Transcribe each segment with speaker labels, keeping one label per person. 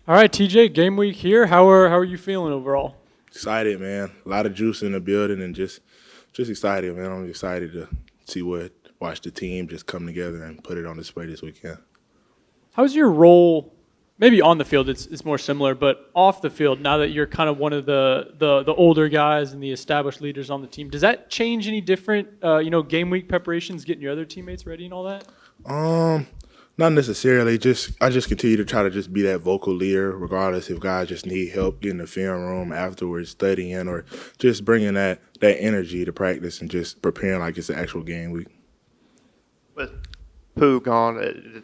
Speaker 1: All right, TJ, game week here. How are you feeling overall?
Speaker 2: Excited, man. A lot of juice in the building, and just excited, man. I'm excited to see watch the team just come together and put it on display this weekend.
Speaker 1: How's your role? Maybe on the field, it's more similar, but off the field, now that you're kind of one of the older guys and the established leaders on the team, does that change any different? Game week preparations, getting your other teammates ready and all that.
Speaker 2: Um, Not necessarily. I just continue to try to just be that vocal leader, regardless if guys just need help getting the film room afterwards, studying, or just bringing that energy to practice and just preparing like it's an actual game week.
Speaker 3: With Pooh gone,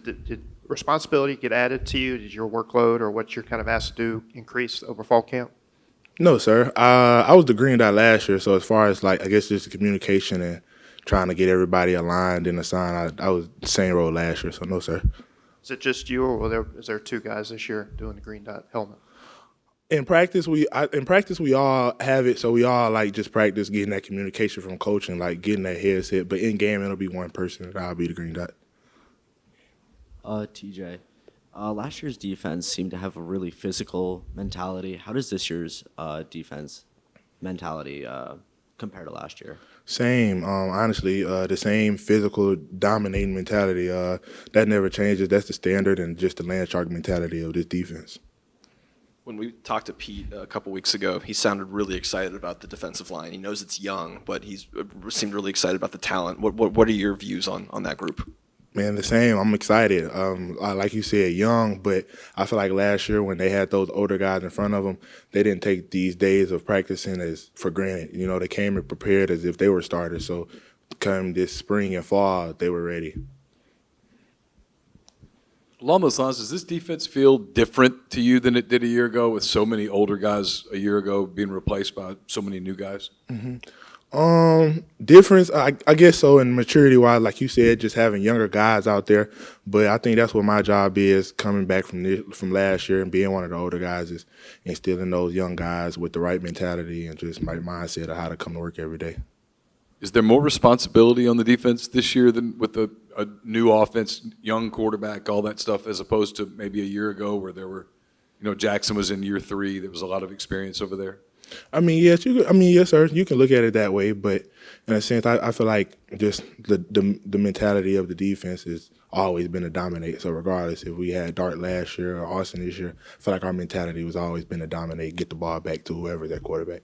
Speaker 3: did responsibility get added to you? Did your workload or what you're kind of asked to do increase over fall camp?
Speaker 2: No, sir. I was the green dot last year, so as far as like I guess just the communication and trying to get everybody aligned and assigned, I was the same role last year, so no, sir.
Speaker 3: Is it just you, or is there two guys this year doing the green dot helmet?
Speaker 2: In practice we all have it, so we all like just practice getting that communication from coach and like getting that headset. But in game, it'll be one person, and I'll be the green dot.
Speaker 4: TJ, last year's defense seemed to have a really physical mentality. How does this year's defense mentality compare to last year?
Speaker 2: Same, honestly, the same physical dominating mentality. That never changes. That's the standard and just the land shark mentality of this defense.
Speaker 5: When we talked to Pete a couple weeks ago, he sounded really excited about the defensive line. He knows it's young, but he's seemed really excited about the talent. What are your views on that group?
Speaker 2: Man, the same. I'm excited. Like you said, young, but I feel like last year when they had those older guys in front of them, they didn't take these days of practicing as for granted. You know, they came and prepared as if they were starters. So come this spring and fall, they were ready.
Speaker 6: Along those lines, does this defense feel different to you than it did a year ago with so many older guys a year ago being replaced by so many new guys?
Speaker 2: Difference, I guess so, in maturity wise, like you said, just having younger guys out there. But I think that's what my job is coming back from last year and being one of the older guys is instilling those young guys with the right mentality and just my mindset of how to come to work every day.
Speaker 6: Is there more responsibility on the defense this year than with a new offense, young quarterback, all that stuff, as opposed to maybe a year ago where there were, Jackson was in year 3. There was a lot of experience over there.
Speaker 2: Yes, sir. You can look at it that way, but in a sense, I feel like just the mentality of the defense has always been to dominate. So regardless if we had Dart last year or Austin this year, I feel like our mentality was always been to dominate, get the ball back to whoever's at quarterback.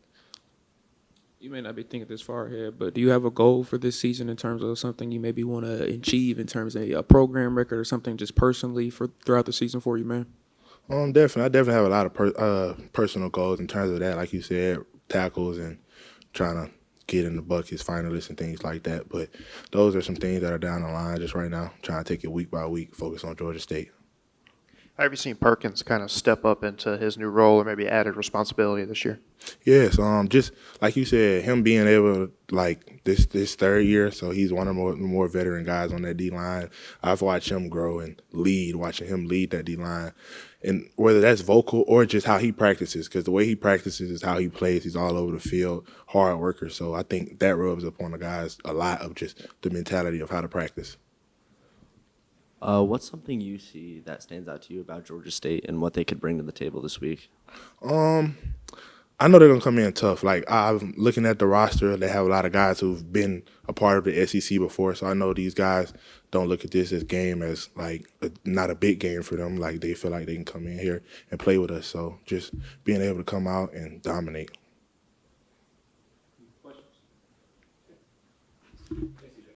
Speaker 7: You may not be thinking this far ahead, but do you have a goal for this season in terms of something you maybe want to achieve in terms of a program record or something just personally for throughout the season for you, man?
Speaker 2: Definitely. I definitely have a lot of personal goals in terms of that, like you said, tackles and trying to get in the buckets, finalists, and things like that. But those are some things that are down the line just right now, trying to take it week by week, focus on Georgia State.
Speaker 3: How have you seen Perkins kind of step up into his new role or maybe added responsibility this year?
Speaker 2: Yes, just like you said, him being able to, like this third year, so he's one of the more veteran guys on that D line. I've watched him grow and watching him lead that D line, and whether that's vocal or just how he practices, because the way he practices is how he plays. He's all over the field, hard worker. So I think that rubs up on the guys a lot of just the mentality of how to practice.
Speaker 4: What's something you see that stands out to you about Georgia State and what they could bring to the table this week?
Speaker 2: I know they're gonna come in tough. Like I'm looking at the roster, they have a lot of guys who've been a part of the SEC before, so I know these guys don't look at this game as like not a big game for them. Like they feel like they can come in here and play with us. So just being able to come out and dominate.
Speaker 1: Questions?